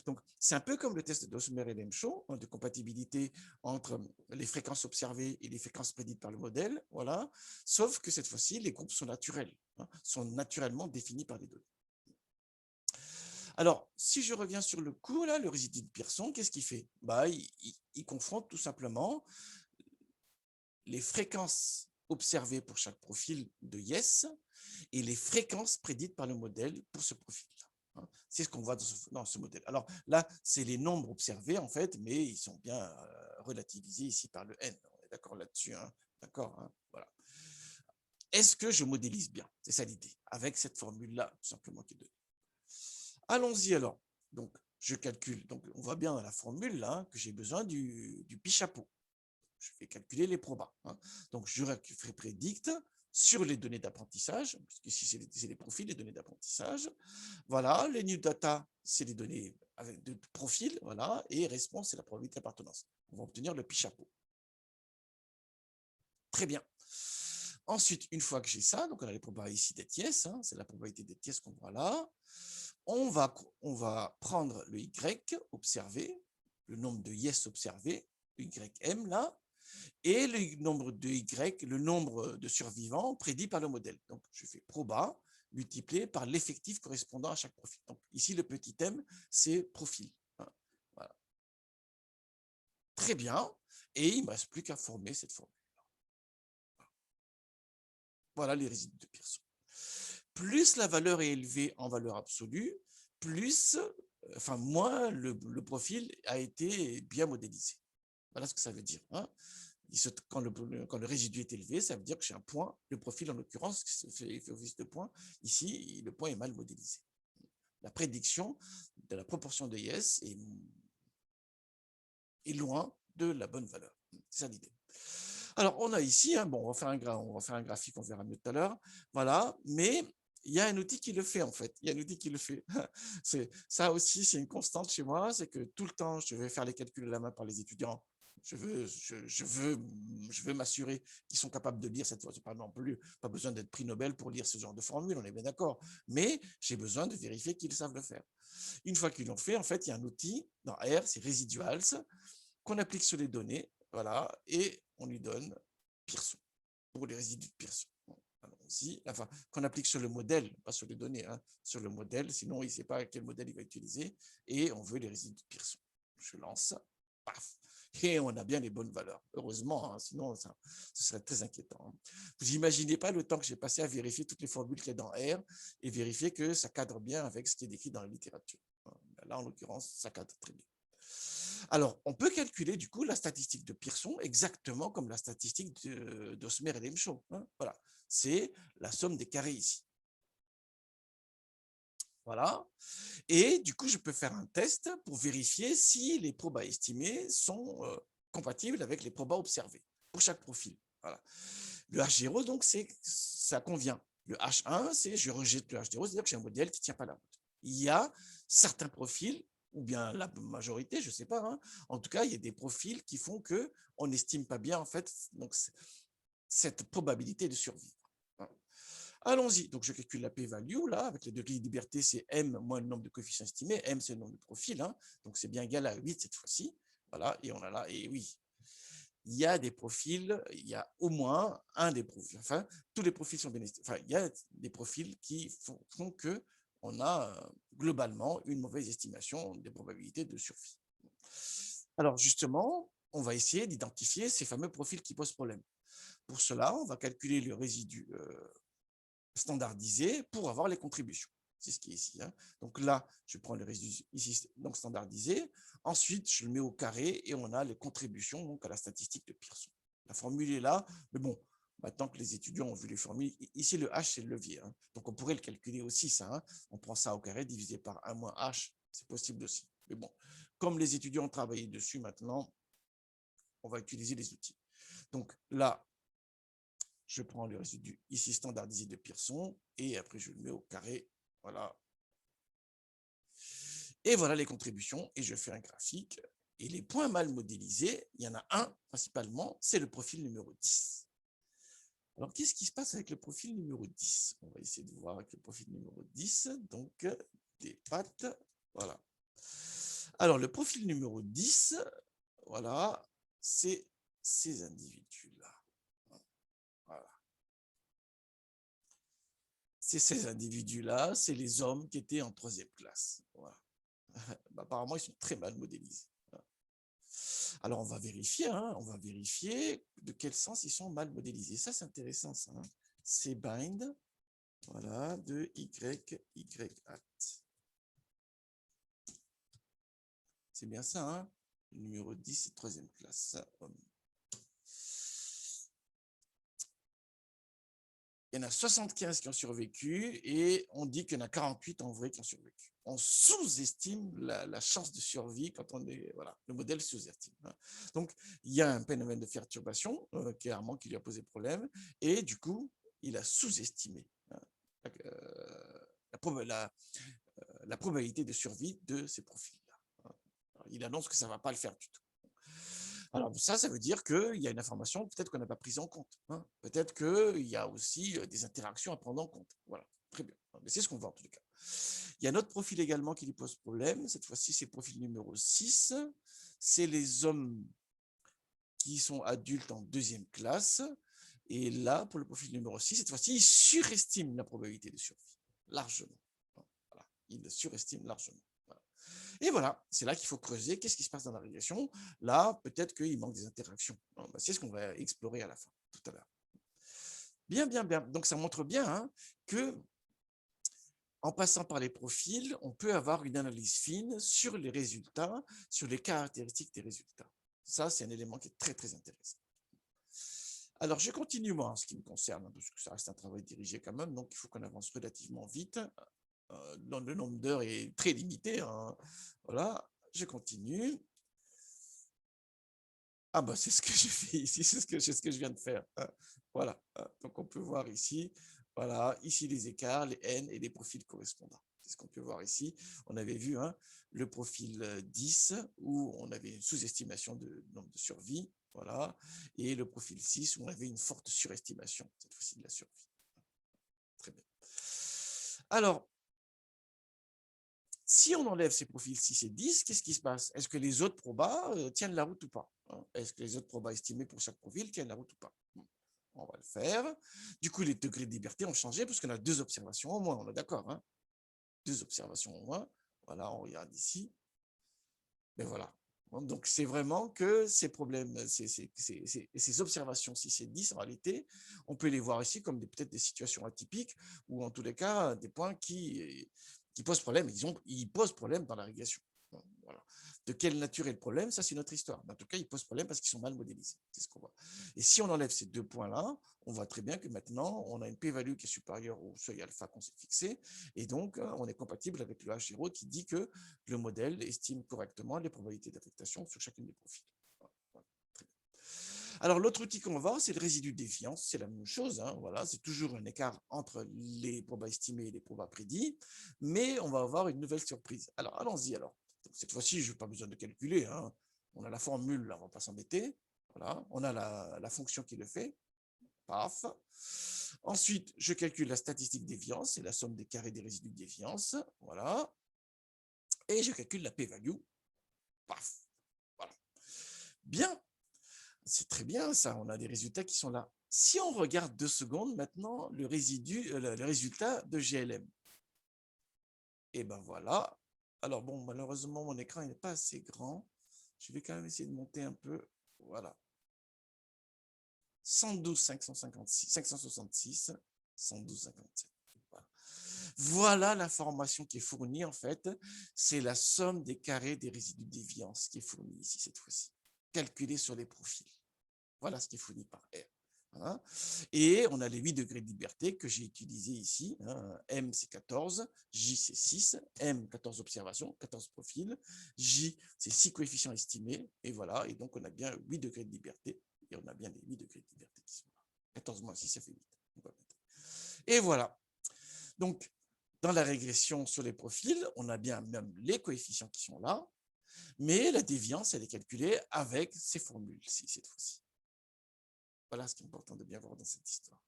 Donc, c'est un peu comme le test d'Hosmer et Lemcho, de compatibilité entre les fréquences observées et les fréquences prédites par le modèle, voilà. Sauf que cette fois-ci, les groupes sont naturels, sont naturellement définis par les données. Alors, si je reviens sur le coup, là, le résidu de Pearson, qu'est-ce qu'il fait? Il confronte tout simplement les fréquences observées pour chaque profil de Yes et les fréquences prédites par le modèle pour ce profil-là. C'est ce qu'on voit dans ce modèle. Alors là, c'est les nombres observés, en fait, mais ils sont bien relativisés ici par le N. On est d'accord là-dessus, hein? D'accord, hein? Voilà. Est-ce que je modélise bien? C'est ça l'idée, avec cette formule-là, tout simplement, qui est donnée. Allons-y alors. Donc, je calcule. Donc, on voit bien dans la formule là que j'ai besoin du pi chapeau. Je vais calculer les probas. Donc, je prédicte sur les données d'apprentissage, puisque ici, c'est les profils, les données d'apprentissage. Voilà, les new data, c'est les données avec de profil, voilà, et réponse, c'est la probabilité d'appartenance. On va obtenir le pi chapeau. Très bien. Ensuite, une fois que j'ai ça, donc on a les probabilités ici des yes, c'est la probabilité des yes qu'on voit là. On va prendre le Y observé, le nombre de yes observés, YM là, et le nombre de Y, le nombre de survivants prédit par le modèle. Donc, je fais proba multiplié par l'effectif correspondant à chaque profil. Donc, ici, le petit m, c'est profil. Voilà. Très bien. Et il ne me reste plus qu'à former cette formule. Voilà les résidus de Pearson. Plus la valeur est élevée en valeur absolue, plus, moins le profil a été bien modélisé. Voilà ce que ça veut dire. Quand le résidu est élevé, ça veut dire que j'ai un point, le profil en l'occurrence fait office de point. Ici, le point est mal modélisé. La prédiction de la proportion de yes est loin de la bonne valeur. C'est ça l'idée. Alors, on a ici, on va faire un graphique, on verra mieux tout à l'heure. Voilà, mais il y a un outil qui le fait en fait. Il y a un outil qui le fait. Ça aussi, c'est une constante chez moi, c'est que tout le temps, je vais faire les calculs à la main par les étudiants. Je veux m'assurer qu'ils sont capables de lire cette fois. C'est pas non plus pas besoin d'être prix Nobel pour lire ce genre de formule, on est bien d'accord. Mais j'ai besoin de vérifier qu'ils savent le faire. Une fois qu'ils l'ont fait, en fait, il y a un outil dans R, c'est Residuals, qu'on applique sur les données, voilà, et on lui donne Pearson, pour les résidus de Pearson. Allons-y, enfin, qu'on applique sur le modèle, pas sur les données, sur le modèle, sinon il ne sait pas quel modèle il va utiliser, et on veut les résidus de Pearson. Je lance, paf, et on a bien les bonnes valeurs. Heureusement, sinon ce serait très inquiétant. Vous n'imaginez pas le temps que j'ai passé à vérifier toutes les formules qu'il y a dans R et vérifier que ça cadre bien avec ce qui est décrit dans la littérature. Là, en l'occurrence, ça cadre très bien. Alors, on peut calculer du coup la statistique de Pearson exactement comme la statistique d'Osmer et Lemcho. Voilà, c'est la somme des carrés ici. Voilà. Et du coup, je peux faire un test pour vérifier si les probas estimés sont compatibles avec les probas observés pour chaque profil. Voilà. Le H0, donc, ça convient. Le H1, c'est je rejette le H0, c'est-à-dire que j'ai un modèle qui ne tient pas la route. Il y a certains profils, ou bien la majorité, je ne sais pas, en tout cas, il y a des profils qui font qu'on n'estime pas bien, en fait, donc, cette probabilité de survivre. Allons-y. Donc, je calcule la p-value, là, avec les degrés de liberté, c'est m moins le nombre de coefficients estimés. M, c'est le nombre de profils. Donc, c'est bien égal à 8 cette fois-ci. Voilà, et on a là, et oui, il y a des profils, il y a au moins un des profils, enfin, tous les profils sont bien estimés. Enfin, il y a des profils qui font qu'on a globalement une mauvaise estimation des probabilités de survie. Alors, justement, on va essayer d'identifier ces fameux profils qui posent problème. Pour cela, on va calculer le résidu standardisé pour avoir les contributions. C'est ce qui est ici. Donc là, je prends le résidu ici, donc standardisé. Ensuite, je le mets au carré et on a les contributions donc à la statistique de Pearson. La formule est là, mais bon, maintenant que les étudiants ont vu les formules, ici le H, c'est le levier. Donc on pourrait le calculer aussi, ça. On prend ça au carré divisé par 1 moins H, c'est possible aussi. Mais bon, comme les étudiants ont travaillé dessus maintenant, on va utiliser les outils. Donc là, je prends le résidu ici standardisé de Pearson et après je le mets au carré. Voilà. Et voilà les contributions et je fais un graphique. Et les points mal modélisés, il y en a un principalement, c'est le profil numéro 10. Alors, qu'est-ce qui se passe avec le profil numéro 10? On va essayer de voir avec le profil numéro 10. Donc, des pattes. Voilà. Alors, le profil numéro 10, voilà, c'est ces individus-là. Voilà. C'est ces individus-là, c'est les hommes qui étaient en 3e classe. Voilà. Apparemment, ils sont très mal modélisés. Alors, on va vérifier, hein, on va vérifier de quel sens ils sont mal modélisés. Ça, c'est intéressant, ça. Hein. C'est bind, voilà, de y hat. C'est bien ça, hein? Le numéro 10, c'est 3e classe. Homme. Il y en a 75 qui ont survécu et on dit qu'il y en a 48 en vrai qui ont survécu. On sous-estime la chance de survie quand on est. Voilà, le modèle sous-estime. Hein. Donc, il y a un phénomène de perturbation, clairement, qui lui a posé problème et du coup, il a sous-estimé hein, la probabilité de survie de ces profils-là. Hein. Il annonce que ça ne va pas le faire du tout. Alors ça veut dire qu'il y a une information peut-être qu'on n'a pas prise en compte. Hein. Peut-être qu'il y a aussi des interactions à prendre en compte. Voilà, très bien. Mais c'est ce qu'on voit en tout cas. Il y a un autre profil également qui lui pose problème. Cette fois-ci, c'est le profil numéro 6. C'est les hommes qui sont adultes en 2e classe. Et là, pour le profil numéro 6, cette fois-ci, il surestime la probabilité de survie. Largement. Voilà. Il surestime largement. Et voilà, c'est là qu'il faut creuser. Qu'est-ce qui se passe dans la régression? Là, peut-être qu'il manque des interactions. C'est ce qu'on va explorer à la fin, tout à l'heure. Bien, bien, bien. Donc, ça montre bien hein, que en passant par les profils, on peut avoir une analyse fine sur les résultats, sur les caractéristiques des résultats. Ça, c'est un élément qui est très, très intéressant. Alors, je continue, moi, en ce qui me concerne, parce que ça reste un travail dirigé quand même, donc il faut qu'on avance relativement vite. Le nombre d'heures est très limité. Hein. Voilà, je continue. Ah bah c'est ce que j'ai fait ici, c'est ce que je viens de faire. Hein. Voilà, donc on peut voir ici, voilà, ici les écarts, les n et les profils correspondants. C'est ce qu'on peut voir ici. On avait vu hein, le profil 10 où on avait une sous-estimation de nombre de survie, voilà, et le profil 6 où on avait une forte surestimation, cette fois-ci de la survie. Très bien. Alors, si on enlève ces profils 6 et 10, qu'est-ce qui se passe? Est-ce que les autres probas tiennent la route ou pas? Est-ce que les autres probas estimés pour chaque profil tiennent la route ou pas? On va le faire. Du coup, les degrés de liberté ont changé parce qu'on a 2 observations au moins, on est d'accord, hein? 2 observations au moins. Voilà, on regarde ici. Mais voilà. Donc, c'est vraiment que ces problèmes, ces observations 6 et 10, en réalité, on peut les voir ici comme peut-être des situations atypiques ou en tous les cas, des points qui posent problème. Ils posent problème dans la régression. Voilà. De quelle nature est le problème? Ça, c'est notre histoire. En tout cas, ils posent problème parce qu'ils sont mal modélisés. C'est ce qu'on voit. Et si on enlève ces 2 points-là, on voit très bien que maintenant, on a une p-value qui est supérieure au seuil alpha qu'on s'est fixé. Et donc, on est compatible avec le H0 qui dit que le modèle estime correctement les probabilités d'affectation sur chacune des profils. Voilà. Très bien. Alors, l'autre outil qu'on va voir, c'est le résidu de défiance. C'est la même chose. Hein, voilà, c'est toujours un écart entre les probas estimés et les probas prédits. Mais on va avoir une nouvelle surprise. Alors, allons-y alors. Donc, cette fois-ci, je n'ai pas besoin de calculer. Hein. On a la formule, là, on ne va pas s'embêter. Voilà. On a la fonction qui le fait. Paf. Ensuite, je calcule la statistique déviance, c'est la somme des carrés des résidus de déviance. Voilà. Et je calcule la p-value. Paf. Voilà. Bien. C'est très bien ça, on a des résultats qui sont là. Si on regarde 2 secondes maintenant le résultat de GLM, et ben voilà. Alors bon, malheureusement, mon écran n'est pas assez grand. Je vais quand même essayer de monter un peu. Voilà. 112 556, 566, 112 57. Voilà. Voilà l'information qui est fournie en fait. C'est la somme des carrés des résidus de déviance qui est fournie ici cette fois-ci, calculée sur les profils. Voilà ce qui est fourni par R. Voilà. Et on a les 8 degrés de liberté que j'ai utilisés ici. Hein. M, c'est 14, J, c'est 6, M, 14 observations, 14 profils, J, c'est 6 coefficients estimés, et voilà, et donc on a bien 8 degrés de liberté, et on a bien les 8 degrés de liberté qui sont là. 14 moins 6, ça fait 8. Et voilà. Donc, dans la régression sur les profils, on a bien même les coefficients qui sont là, mais la déviance, elle est calculée avec ces formules-ci, cette fois-ci. Voilà ce qui est important de bien voir dans cette histoire.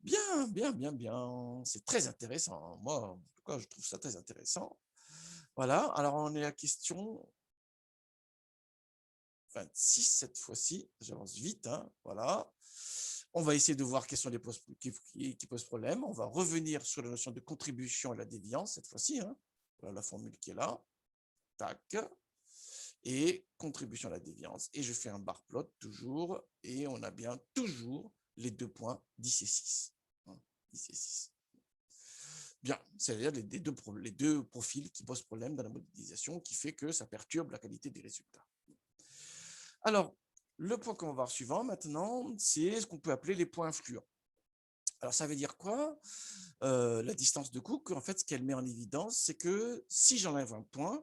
Bien, bien, bien, bien. C'est très intéressant. Moi, en tout cas, je trouve ça très intéressant. Voilà. Alors, on est à question 26 cette fois-ci. J'avance vite. Hein. Voilà. On va essayer de voir quels sont les qui posent problème. On va revenir sur la notion de contribution à la déviance cette fois-ci. Hein. Voilà la formule qui est là. Tac. Et contribution à la déviance. Et je fais un bar plot toujours. Et on a bien toujours les 2 points 10 et 6. 10 et 6. Bien, c'est-à-dire les deux profils qui posent problème dans la modélisation, qui fait que ça perturbe la qualité des résultats. Alors, le point qu'on va voir suivant maintenant, c'est ce qu'on peut appeler les points influents. Alors, ça veut dire quoi? La distance de Cook, en fait, ce qu'elle met en évidence, c'est que si j'enlève un point,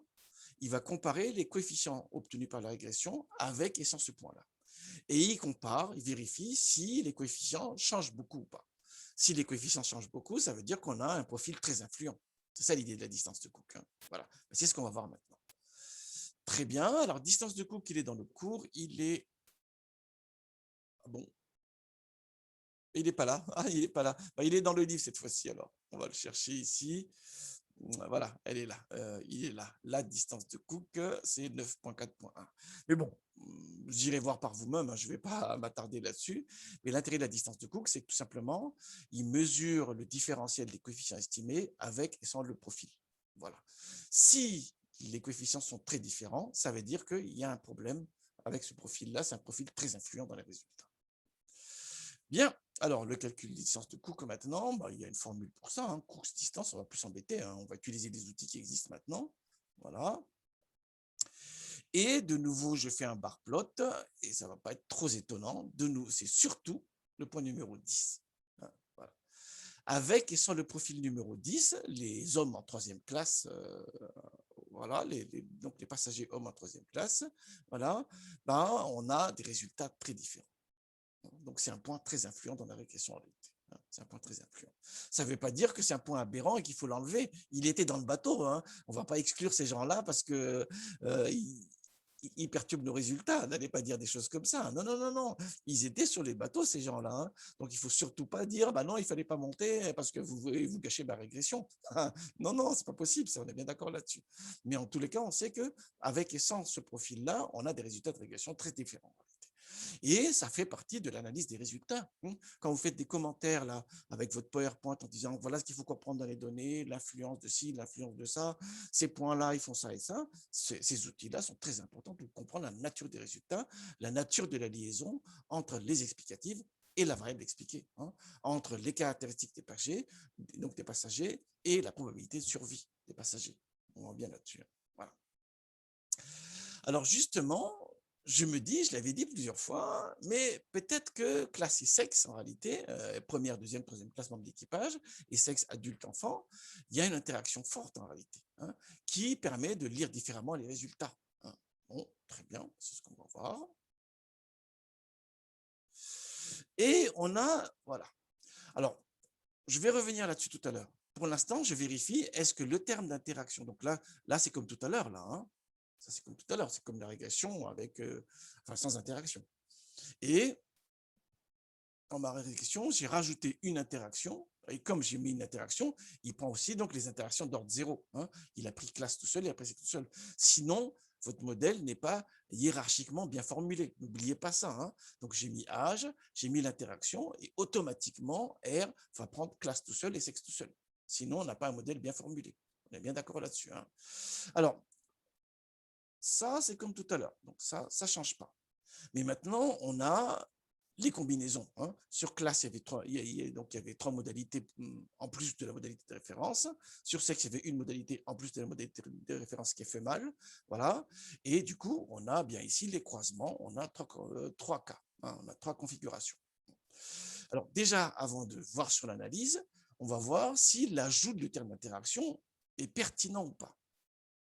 il va comparer les coefficients obtenus par la régression avec et sans ce point-là. Et il compare, il vérifie si les coefficients changent beaucoup ou pas. Si les coefficients changent beaucoup, ça veut dire qu'on a un profil très influent. C'est ça l'idée de la distance de Cook. Hein. Voilà, c'est ce qu'on va voir maintenant. Très bien, alors distance de Cook, il est dans le cours, il est... Ah bon, il n'est pas là. Ah, il n'est pas là. Bah, il est dans le livre cette fois-ci, alors. On va le chercher ici. Voilà, elle est là. Il est là. La distance de Cook, c'est 9.4.1. Mais bon, j'irai voir par vous-même, hein, je ne vais pas m'attarder là-dessus. Mais l'intérêt de la distance de Cook, c'est que tout simplement, il mesure le différentiel des coefficients estimés avec et sans le profil. Voilà. Si les coefficients sont très différents, ça veut dire qu'il y a un problème avec ce profil-là. C'est un profil très influent dans les résultats. Bien, alors le calcul de distance de Cook maintenant, bah, il y a une formule pour ça. Hein. Cook distance, on va plus s'embêter. Hein. On va utiliser des outils qui existent maintenant. Voilà. Et de nouveau, je fais un bar plot et ça ne va pas être trop étonnant. De nouveau, c'est surtout le point numéro 10. Hein, voilà. Avec et sans le profil numéro 10, les hommes en troisième classe, voilà, donc les passagers hommes en troisième classe, voilà, ben, on a des résultats très différents. Donc, c'est un point très influent dans la régression en réalité. C'est un point très influent. Ça ne veut pas dire que c'est un point aberrant et qu'il faut l'enlever. Il était dans le bateau. Hein. On ne va pas exclure ces gens-là parce que ils perturbent nos résultats. N'allez pas dire des choses comme ça. Non, non, non, non. Ils étaient sur les bateaux, ces gens-là. Hein. Donc, il ne faut surtout pas dire, bah non, il ne fallait pas monter parce que vous gâchez ma régression. Non, non, ce n'est pas possible. On est bien d'accord là-dessus. Mais en tous les cas, on sait qu'avec et sans ce profil-là, on a des résultats de régression très différents. Et ça fait partie de l'analyse des résultats. Quand vous faites des commentaires là, avec votre PowerPoint en disant voilà ce qu'il faut comprendre dans les données, l'influence de ci, l'influence de ça, ces points-là, ils font ça et ça, ces outils-là sont très importants pour comprendre la nature des résultats, la nature de la liaison entre les explicatives et la variable expliquée, hein, entre les caractéristiques des passagers et la probabilité de survie des passagers. On voit bien là-dessus. Voilà. Alors justement, je me dis, je l'avais dit plusieurs fois, mais peut-être que classe et sexe, en réalité, première, deuxième, troisième classe membre d'équipage, et sexe adulte-enfant, il y a une interaction forte en réalité, hein, qui permet de lire différemment les résultats. Hein. Bon, très bien, c'est ce qu'on va voir. Et on a, voilà. Alors, je vais revenir là-dessus tout à l'heure. Pour l'instant, je vérifie, est-ce que le terme d'interaction, donc là c'est comme tout à l'heure, là, hein, ça c'est comme tout à l'heure, c'est comme la régression avec, enfin, sans interaction. Et dans ma régression, j'ai rajouté une interaction, et comme j'ai mis une interaction, il prend aussi donc les interactions d'ordre 0. Hein. Il a pris classe tout seul, il a pris sexe tout seul. Sinon, votre modèle n'est pas hiérarchiquement bien formulé. N'oubliez pas ça. Hein. Donc, j'ai mis âge, j'ai mis l'interaction, et automatiquement, R va prendre classe tout seul et sexe tout seul. Sinon, on n'a pas un modèle bien formulé. On est bien d'accord là-dessus. Hein. Alors, ça, c'est comme tout à l'heure. Donc, ça ne change pas. Mais maintenant, on a les combinaisons. Hein. Sur classe, il y avait trois modalités en plus de la modalité de référence. Sur sexe, il y avait une modalité en plus de la modalité de référence qui est fait mal. Voilà. Et du coup, on a bien ici les croisements. On a trois cas. Hein. On a trois configurations. Alors déjà, avant de voir sur l'analyse, on va voir si l'ajout du terme d'interaction est pertinent ou pas.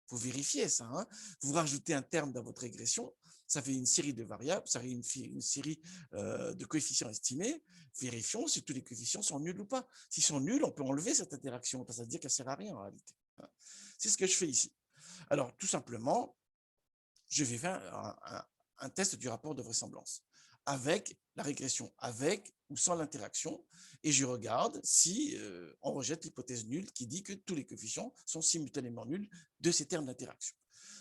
Il faut vérifier ça. Hein. Vous rajoutez un terme dans votre régression, ça fait une série de variables, ça fait une série de coefficients estimés. Vérifions si tous les coefficients sont nuls ou pas. S'ils sont nuls, on peut enlever cette interaction, parce que ça veut dire qu'elle ne sert à rien en réalité. C'est ce que je fais ici. Alors, tout simplement, je vais faire un test du rapport de vraisemblance avec la régression, avec ou sans l'interaction, et je regarde si on rejette l'hypothèse nulle qui dit que tous les coefficients sont simultanément nuls de ces termes d'interaction.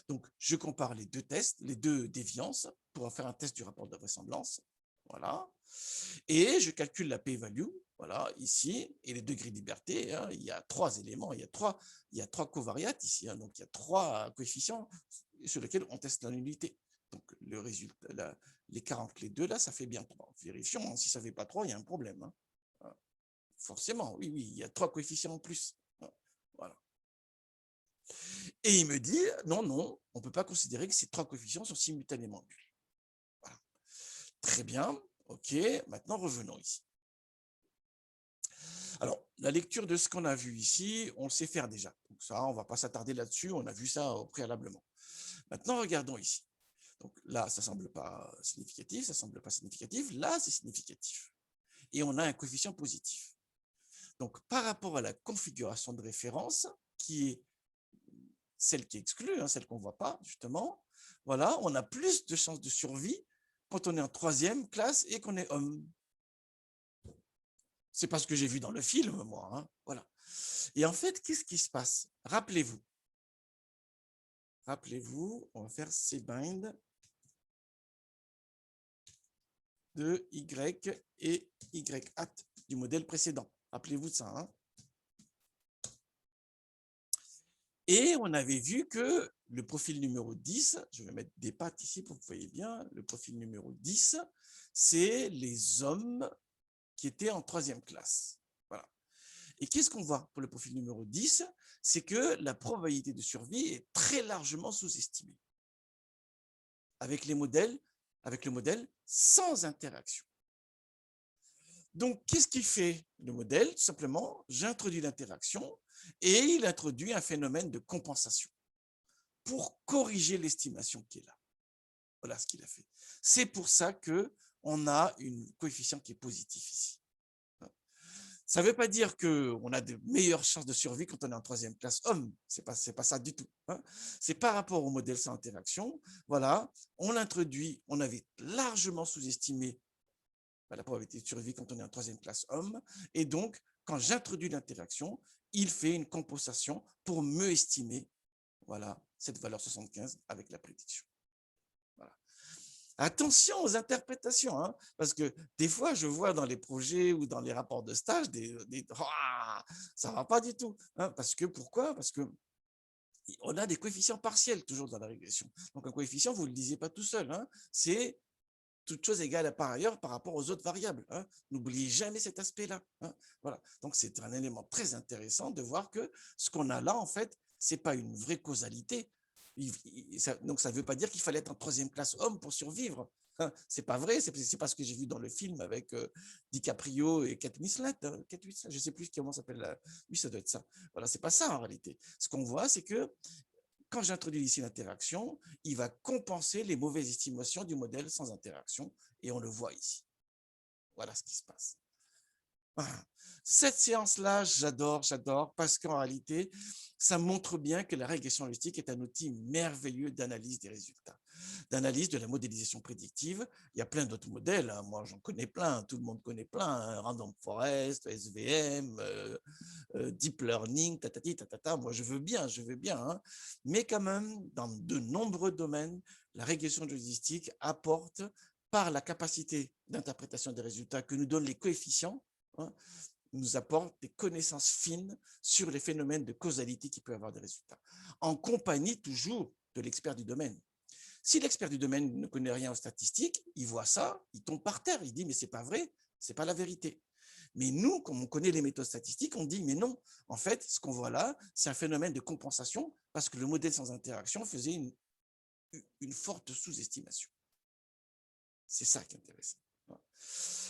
Donc, je compare les deux tests, les deux déviances, pour faire un test du rapport de vraisemblance. Voilà. Et je calcule la p-value, voilà, ici, et les degrés de liberté. Hein, il y a 3 éléments, il y a trois covariates ici, hein, donc il y a 3 coefficients sur lesquels on teste la nullité. Donc, le résultat, l'écart entre les deux, là, ça fait bien 3. Vérifions, hein, si ça ne fait pas 3, il y a un problème. Hein. Forcément, oui, il y a 3 coefficients en plus. Voilà. Et il me dit, non, on ne peut pas considérer que ces 3 coefficients sont simultanément nuls. Voilà. Très bien, ok, maintenant revenons ici. Alors, la lecture de ce qu'on a vu ici, on le sait faire déjà. Donc ça, on ne va pas s'attarder là-dessus, on a vu ça préalablement. Maintenant, regardons ici. Donc là, ça ne semble pas significatif, ça ne semble pas significatif. Là, c'est significatif. Et on a un coefficient positif. Donc, par rapport à la configuration de référence, qui est celle qui est exclue, hein, celle qu'on ne voit pas, justement, voilà, on a plus de chances de survie quand on est en 3e classe et qu'on est homme. C'est pas ce que j'ai vu dans le film, moi. Hein, voilà. Et en fait, qu'est-ce qui se passe? Rappelez-vous, on va faire cbind de Y et Y hat du modèle précédent. Rappelez-vous de ça. Hein. Et on avait vu que le profil numéro 10, je vais mettre des pattes ici pour que vous voyez bien, le profil numéro 10, c'est les hommes qui étaient en 3e classe. Voilà. Et qu'est-ce qu'on voit pour le profil numéro 10? C'est que la probabilité de survie est très largement sous-estimée avec le modèle sans interaction. Donc, qu'est-ce qu'il fait le modèle? Tout simplement, j'introduis l'interaction et il introduit un phénomène de compensation pour corriger l'estimation qui est là. Voilà ce qu'il a fait. C'est pour ça qu'on a un coefficient qui est positif ici. Ça ne veut pas dire qu'on a de meilleures chances de survie quand on est en 3e classe homme. Ce n'est pas ça du tout. Hein. C'est par rapport au modèle sans interaction. Voilà, on l'introduit, on avait largement sous-estimé la probabilité de survie quand on est en 3e classe homme. Et donc, quand j'introduis l'interaction, il fait une compensation pour me estimer voilà, cette valeur 75 avec la prédiction. Voilà. Attention aux interprétations, hein, parce que des fois, je vois dans les projets ou dans les rapports de stage, ça ne va pas du tout. Hein, pourquoi? Parce qu'on a des coefficients partiels toujours dans la régression. Donc, un coefficient, vous ne le disiez pas tout seul. Hein, c'est toute chose égale par ailleurs par rapport aux autres variables. Hein. N'oubliez jamais cet aspect-là. Hein. Voilà. Donc, c'est un élément très intéressant de voir que ce qu'on a là, en fait, ce n'est pas une vraie causalité. Donc, ça ne veut pas dire qu'il fallait être en 3e classe homme pour survivre. Hein. C'est pas vrai, c'est pas ce que j'ai vu dans le film avec DiCaprio et Kate Winslet. Hein. Kate Winslet, je ne sais plus comment s'appelle. Oui, ça doit être ça. Voilà, c'est pas ça en réalité. Ce qu'on voit, c'est que quand j'introduis ici l'interaction, il va compenser les mauvaises estimations du modèle sans interaction, et on le voit ici. Voilà ce qui se passe. Cette séance-là, j'adore, parce qu'en réalité, ça montre bien que la régression logistique est un outil merveilleux d'analyse des résultats, d'analyse de la modélisation prédictive. Il y a plein d'autres modèles, hein. Moi j'en connais plein, tout le monde connaît plein, hein. Random Forest, SVM, Deep Learning, tatata, moi je veux bien, hein. Mais quand même, dans de nombreux domaines, la régression logistique apporte, par la capacité d'interprétation des résultats que nous donnent les coefficients, hein, nous apporte des connaissances fines sur les phénomènes de causalité qui peuvent avoir des résultats, en compagnie toujours de l'expert du domaine. Si l'expert du domaine ne connaît rien aux statistiques, il voit ça, il tombe par terre, il dit mais c'est pas vrai, c'est pas la vérité. Mais nous, comme on connaît les méthodes statistiques, on dit mais non, en fait, ce qu'on voit là, c'est un phénomène de compensation parce que le modèle sans interaction faisait une forte sous-estimation. C'est ça qui est intéressant.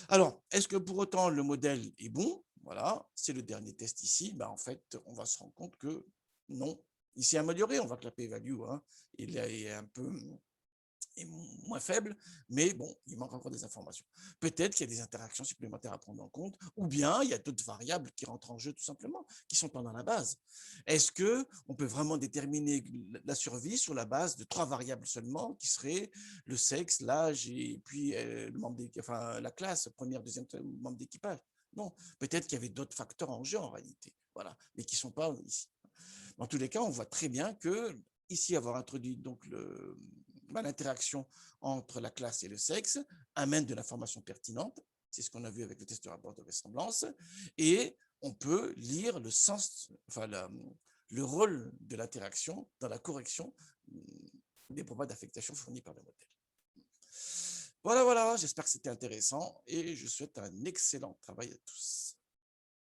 Alors, est-ce que pour autant le modèle est bon? Voilà, c'est le dernier test ici. En fait, on va se rendre compte que non, il s'est amélioré. On voit que la p-value, hein, il est un peu est moins faible, mais bon, il manque encore des informations. Peut-être qu'il y a des interactions supplémentaires à prendre en compte, ou bien il y a d'autres variables qui rentrent en jeu tout simplement, qui sont pas dans la base. Est-ce que on peut vraiment déterminer la survie sur la base de 3 variables seulement, qui seraient le sexe, l'âge et puis le membre enfin, la classe, première, deuxième membre d'équipage? Non, peut-être qu'il y avait d'autres facteurs en jeu en réalité, voilà, mais qui ne sont pas ici. Dans tous les cas, on voit très bien que ici, avoir introduit donc l'interaction entre la classe et le sexe amène de l'information pertinente. C'est ce qu'on a vu avec le test de rapport de ressemblance. Et on peut lire le sens, enfin le rôle de l'interaction dans la correction des propos d'affectation fournis par le modèle. Voilà, voilà, j'espère que c'était intéressant et je souhaite un excellent travail à tous.